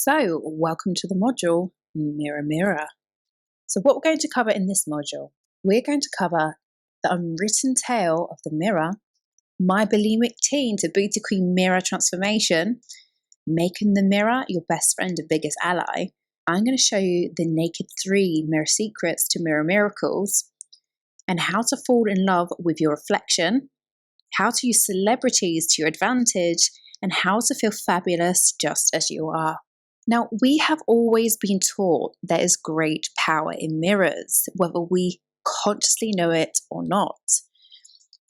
So, welcome to the module Mirror Mirror. So, what we're going to cover in this module, we're going to cover the unwritten tale of the mirror, my bulimic teen to booty queen mirror transformation, making the mirror your best friend and biggest ally. I'm going to show you the naked 3 mirror secrets to mirror miracles, and how to fall in love with your reflection, how to use celebrities to your advantage, and how to feel fabulous just as you are. Now, we have always been taught there is great power in mirrors, whether we consciously know it or not.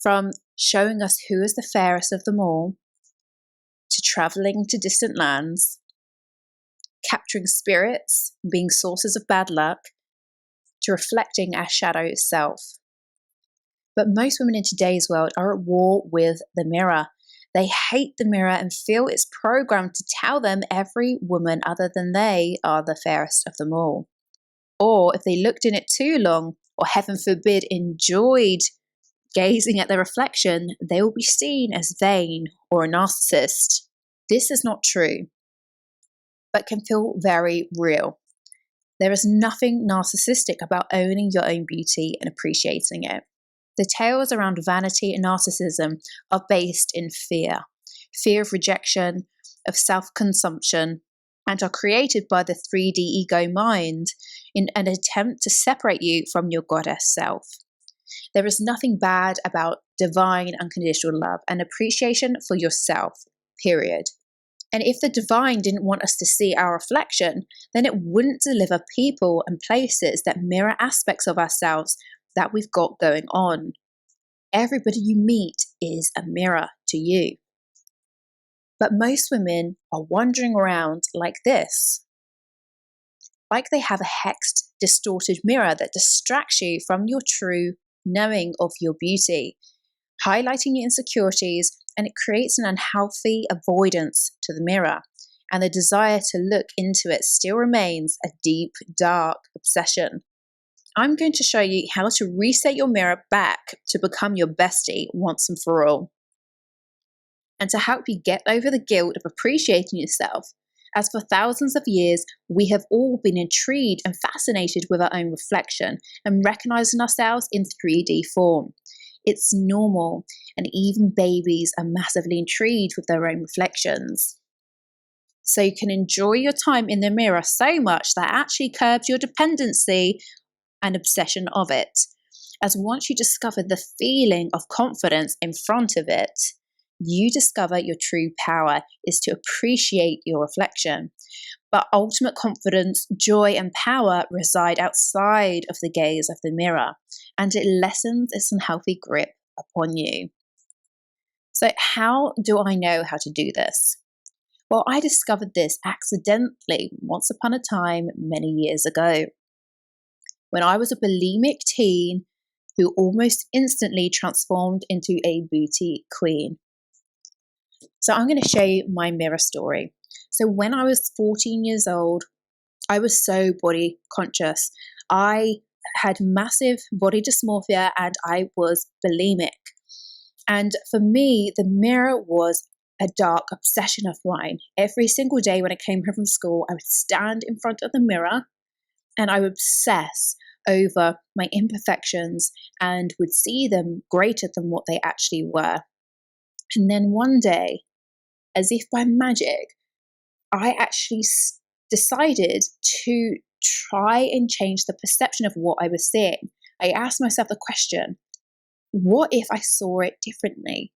From showing us who is the fairest of them all, to traveling to distant lands, capturing spirits, being sources of bad luck, to reflecting our shadow self. But most women in today's world are at war with the mirror. They hate the mirror and feel it's programmed to tell them every woman other than they are the fairest of them all. Or if they looked in it too long, or heaven forbid, enjoyed gazing at their reflection, they will be seen as vain or a narcissist. This is not true, but can feel very real. There is nothing narcissistic about owning your own beauty and appreciating it. The tales around vanity and narcissism are based in fear of rejection, of self-consumption, and are created by the 3D ego mind in an attempt to separate you from your goddess self. There is nothing bad about divine unconditional love and appreciation for yourself, period. And if the divine didn't want us to see our reflection, then it wouldn't deliver people and places that mirror aspects of ourselves that we've got going on. Everybody you meet is a mirror to you. But most women are wandering around like this, like they have a hexed, distorted mirror that distracts you from your true knowing of your beauty, highlighting your insecurities, and it creates an unhealthy avoidance to the mirror. And the desire to look into it still remains a deep, dark obsession. I'm going to show you how to reset your mirror back to become your bestie once and for all, and to help you get over the guilt of appreciating yourself, as for thousands of years we have all been intrigued and fascinated with our own reflection and recognizing ourselves in 3D form. It's normal, and even babies are massively intrigued with their own reflections. So you can enjoy your time in the mirror so much that actually curbs your dependency and obsession of it, as once you discover the feeling of confidence in front of it, you discover your true power is to appreciate your reflection. But ultimate confidence, joy, and power reside outside of the gaze of the mirror, and it lessens its unhealthy grip upon you. So how do I know how to do this? Well, I discovered this accidentally once upon a time many years ago, when I was a bulimic teen who almost instantly transformed into a booty queen. So I'm going to show you my mirror story. So when I was 14 years old, I was so body conscious. I had massive body dysmorphia and I was bulimic. And for me, the mirror was a dark obsession of mine. Every single day when I came home from school, I would stand in front of the mirror and I would obsess over my imperfections and would see them greater than what they actually were. And then one day, as if by magic, I actually decided to try and change the perception of what I was seeing. I asked myself the question, what if I saw it differently?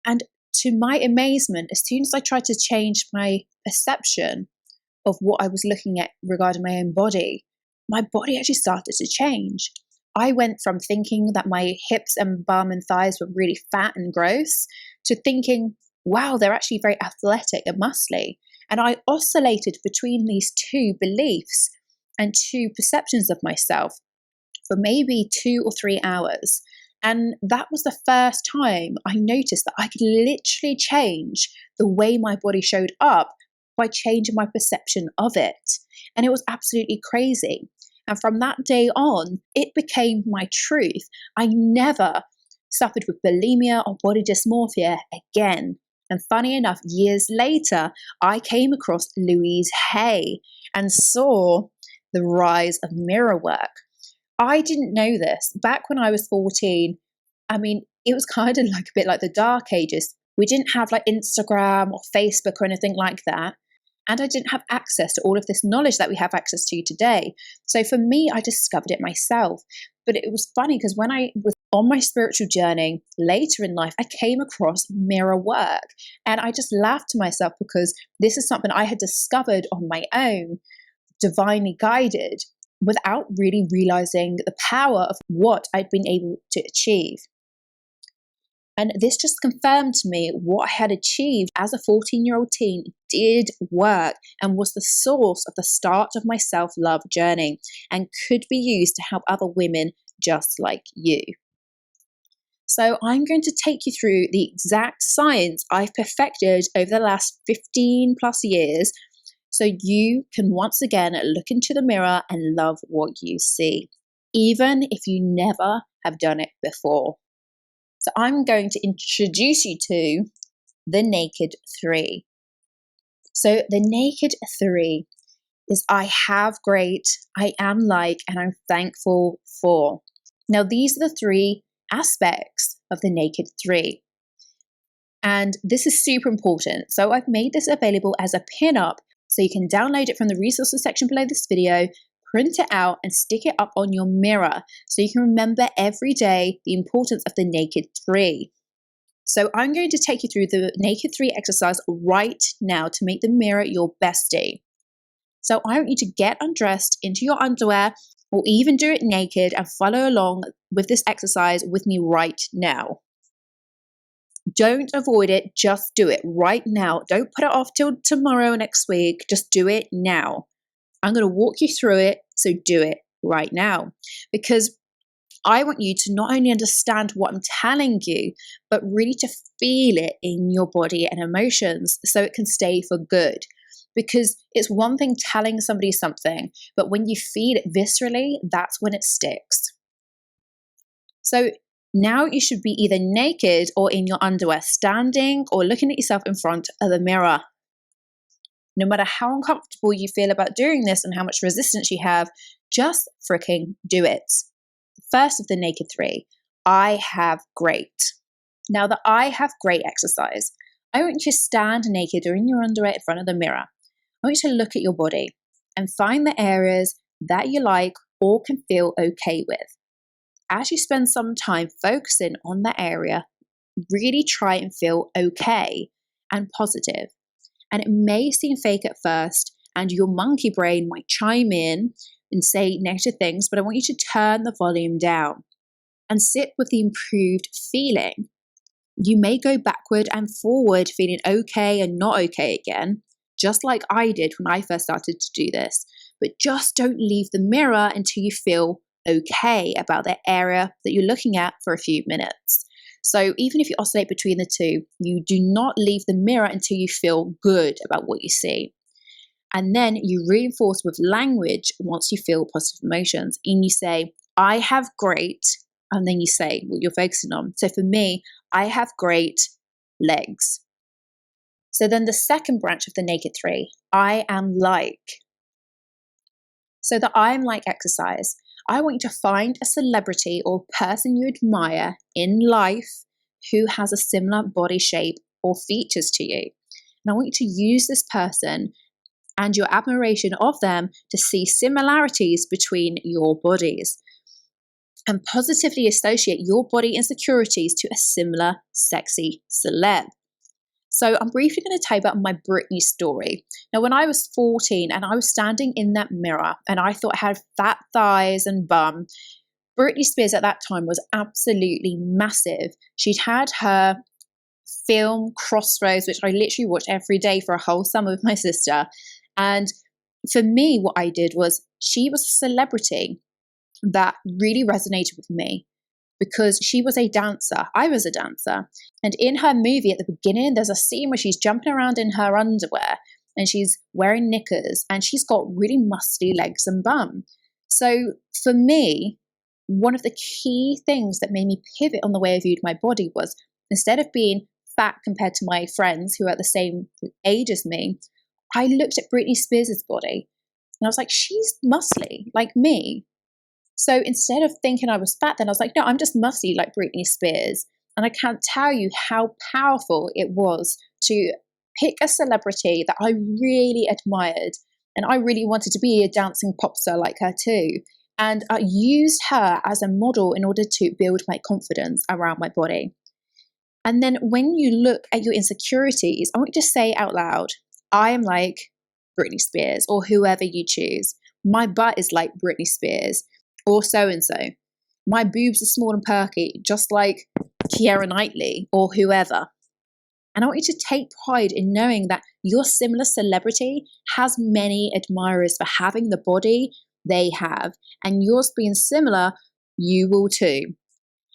And to my amazement, as soon as I tried to change my perception of what I was looking at regarding my own body, my body actually started to change. I went from thinking that my hips and bum and thighs were really fat and gross to thinking, wow, they're actually very athletic and muscly. And I oscillated between these two beliefs and two perceptions of myself for maybe 2 or 3 hours. And that was the first time I noticed that I could literally change the way my body showed up by changing my perception of it. And it was absolutely crazy. And from that day on, it became my truth. I never suffered with bulimia or body dysmorphia again. And funny enough, years later, I came across Louise Hay and saw the rise of mirror work. I didn't know this. Back when I was 14, I mean, it was kind of like a bit like the dark ages. We didn't have like Instagram or Facebook or anything like that. And I didn't have access to all of this knowledge that we have access to today. So for me, I discovered it myself. But it was funny because when I was on my spiritual journey later in life, I came across mirror work. And I just laughed to myself because this is something I had discovered on my own, divinely guided, without really realizing the power of what I'd been able to achieve. And this just confirmed to me what I had achieved as a 14-year-old teen did work and was the source of the start of my self-love journey and could be used to help other women just like you. So I'm going to take you through the exact science I've perfected over the last 15 plus years so you can once again look into the mirror and love what you see, even if you never have done it before. So I'm going to introduce you to the Naked 3. So the Naked 3 is I have great, I am like, and I'm thankful for. Now these are the 3 aspects of the Naked 3. And this is super important. So I've made this available as a pin-up so you can download it from the resources section below this video, print it out and stick it up on your mirror so you can remember every day the importance of the Naked 3. So I'm going to take you through the Naked 3 exercise right now to make the mirror your bestie. So I want you to get undressed into your underwear or even do it naked and follow along with this exercise with me right now. Don't avoid it, just do it right now. Don't put it off till tomorrow or next week, just do it now. I'm going to walk you through it, so do it right now. Because I want you to not only understand what I'm telling you, but really to feel it in your body and emotions so it can stay for good. Because it's one thing telling somebody something, but when you feel it viscerally, that's when it sticks. So now you should be either naked or in your underwear, standing or looking at yourself in front of the mirror. No matter how uncomfortable you feel about doing this and how much resistance you have, just freaking do it. First of the Naked 3, I have great. Now the I have great exercise, I want you to stand naked or in your underwear in front of the mirror. I want you to look at your body and find the areas that you like or can feel okay with. As you spend some time focusing on that area, really try and feel okay and positive. And it may seem fake at first, and your monkey brain might chime in and say negative things, but I want you to turn the volume down and sit with the improved feeling. You may go backward and forward, feeling okay and not okay again, just like I did when I first started to do this. But just don't leave the mirror until you feel okay about the area that you're looking at for a few minutes. So even if you oscillate between the two, you do not leave the mirror until you feel good about what you see. And then you reinforce with language once you feel positive emotions. And you say, I have great, and then you say what you're focusing on. So for me, I have great legs. So then the second branch of the Naked 3, I am like. So the I am like exercise, I want you to find a celebrity or person you admire in life who has a similar body shape or features to you. And I want you to use this person and your admiration of them to see similarities between your bodies and positively associate your body insecurities to a similar sexy celeb. So I'm briefly going to tell you about my Britney story. Now, when I was 14 and I was standing in that mirror and I thought I had fat thighs and bum, Britney Spears at that time was absolutely massive. She'd had her film Crossroads, which I literally watched every day for a whole summer with my sister. And for me, what I did was she was a celebrity that really resonated with me because she was a dancer. I was a dancer. And in her movie at the beginning, there's a scene where she's jumping around in her underwear and she's wearing knickers and she's got really muscly legs and bum. So for me, one of the key things that made me pivot on the way I viewed my body was instead of being fat compared to my friends who are the same age as me, I looked at Britney Spears' body and I was like, she's muscly like me. So instead of thinking I was fat, then I was like, no, I'm just muscly like Britney Spears. And I can't tell you how powerful it was to pick a celebrity that I really admired. And I really wanted to be a dancing pop star like her too. And I used her as a model in order to build my confidence around my body. And then when you look at your insecurities, I want you to say out loud, I am like Britney Spears or whoever you choose. My butt is like Britney Spears or so-and-so. My boobs are small and perky, just like Keira Knightley or whoever. And I want you to take pride in knowing that your similar celebrity has many admirers for having the body they have. And yours being similar, you will too.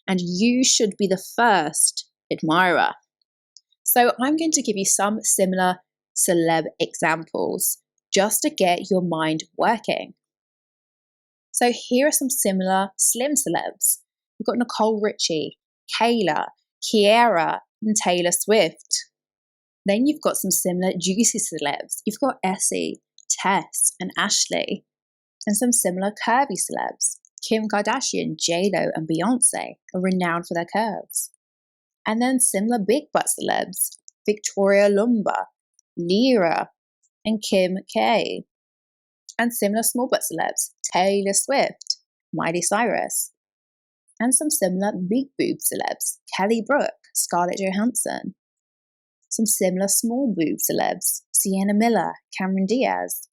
And you should be the first admirer. So I'm going to give you some similar celeb examples just to get your mind working. So here are some similar slim celebs. We've got Nicole Richie, Kayla, Kiara, and Taylor Swift. Then you've got some similar juicy celebs. You've got Essie, Tess, and Ashley. And some similar curvy celebs. Kim Kardashian, J-Lo, and Beyonce are renowned for their curves. And then similar big butt celebs. Victoria Lumba, Lyra, and Kim K. And similar small butt celebs. Taylor Swift, Miley Cyrus. And some similar big boob celebs. Kelly Brook, Scarlett Johansson. Some similar small boob celebs. Sienna Miller, Cameron Diaz.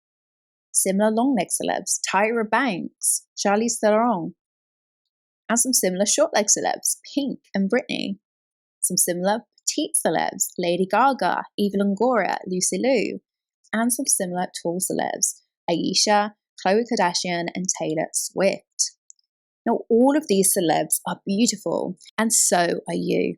Similar long leg celebs. Tyra Banks, Charlize Theron. And some similar short leg celebs. Pink and Britney. Some similar petite celebs. Lady Gaga, Eva Longoria, Lucy Liu. And some similar tall celebs. Aisha, Khloe Kardashian, and Taylor Swift. Now, all of these celebs are beautiful, and so are you.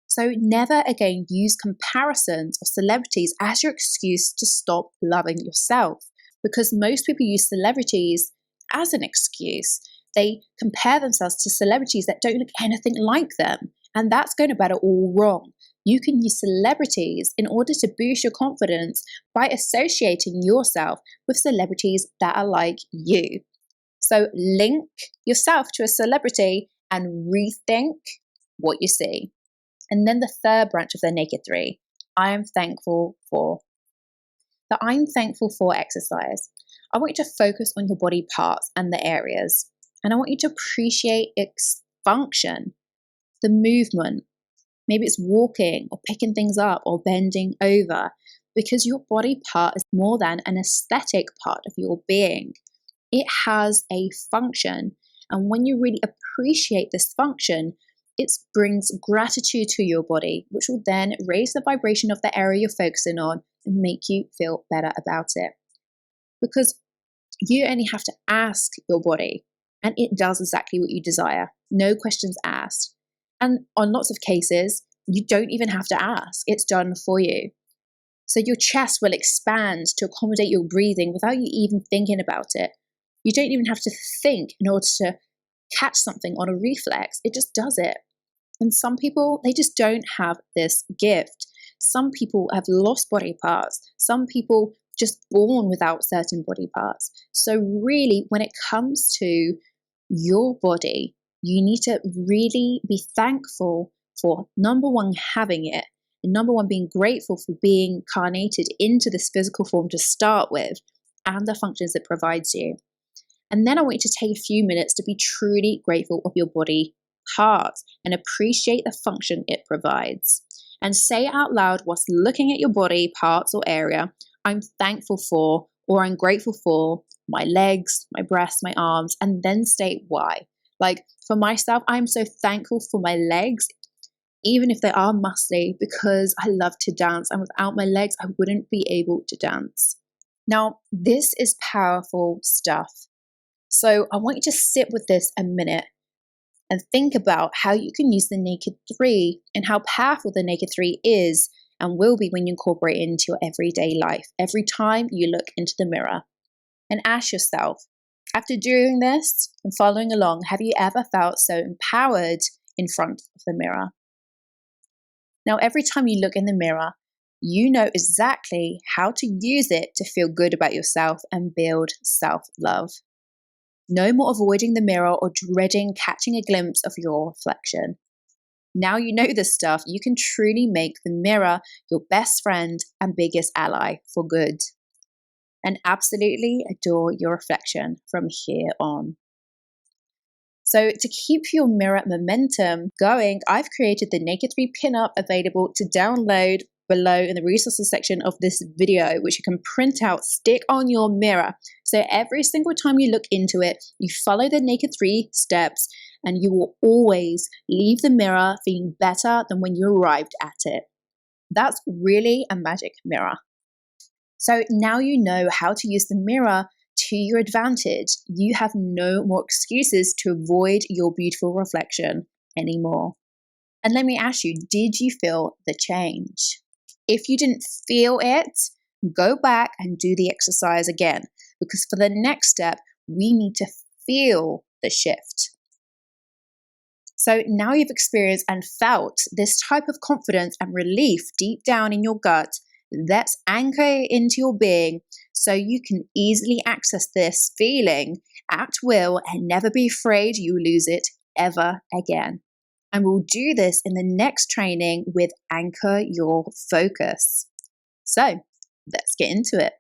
So never again use comparisons of celebrities as your excuse to stop loving yourself, because most people use celebrities as an excuse. They compare themselves to celebrities that don't look anything like them, and that's going about it all wrong. You can use celebrities in order to boost your confidence by associating yourself with celebrities that are like you. So link yourself to a celebrity and rethink what you see. And then the third branch of the naked three, I am thankful for. The I'm thankful for exercise. I want you to focus on your body parts and the areas. And I want you to appreciate its function, the movement. Maybe it's walking or picking things up or bending over, because your body part is more than an aesthetic part of your being. It has a function. And when you really appreciate this function, it brings gratitude to your body, which will then raise the vibration of the area you're focusing on and make you feel better about it. Because you only have to ask your body, and it does exactly what you desire. No questions asked. And on lots of cases, you don't even have to ask. It's done for you. So your chest will expand to accommodate your breathing without you even thinking about it. You don't even have to think in order to catch something on a reflex. It just does it. And some people, they just don't have this gift. Some people have lost body parts. Some people just born without certain body parts. So really, when it comes to your body, you need to really be thankful for, number one, having it, and number one, being grateful for being incarnated into this physical form to start with, and the functions it provides you. And then I want you to take a few minutes to be truly grateful of your body parts and appreciate the function it provides. And say out loud whilst looking at your body parts or area, I'm thankful for, or I'm grateful for my legs, my breasts, my arms, and then state why. Like for myself, I'm so thankful for my legs, even if they are muscly, because I love to dance, and without my legs, I wouldn't be able to dance. Now, this is powerful stuff. So I want you to sit with this a minute and think about how you can use the naked three and how powerful the naked three is and will be when you incorporate it into your everyday life, every time you look into the mirror. And ask yourself, after doing this and following along, have you ever felt so empowered in front of the mirror? Now, every time you look in the mirror, you know exactly how to use it to feel good about yourself and build self-love. No more avoiding the mirror or dreading catching a glimpse of your reflection. Now you know this stuff, you can truly make the mirror your best friend and biggest ally for good. And absolutely adore your reflection from here on. So to keep your mirror momentum going, I've created the Naked 3 pinup available to download below in the resources section of this video, which you can print out, stick on your mirror. So every single time you look into it, you follow the Naked 3 steps and you will always leave the mirror feeling better than when you arrived at it. That's really a magic mirror. So now you know how to use the mirror to your advantage. You have no more excuses to avoid your beautiful reflection anymore. And let me ask you, did you feel the change? If you didn't feel it, go back and do the exercise again, because for the next step, we need to feel the shift. So now you've experienced and felt this type of confidence and relief deep down in your gut. Let's anchor it into your being so you can easily access this feeling at will and never be afraid you lose it ever again. And we'll do this in the next training with Anchor Your Focus. So let's get into it.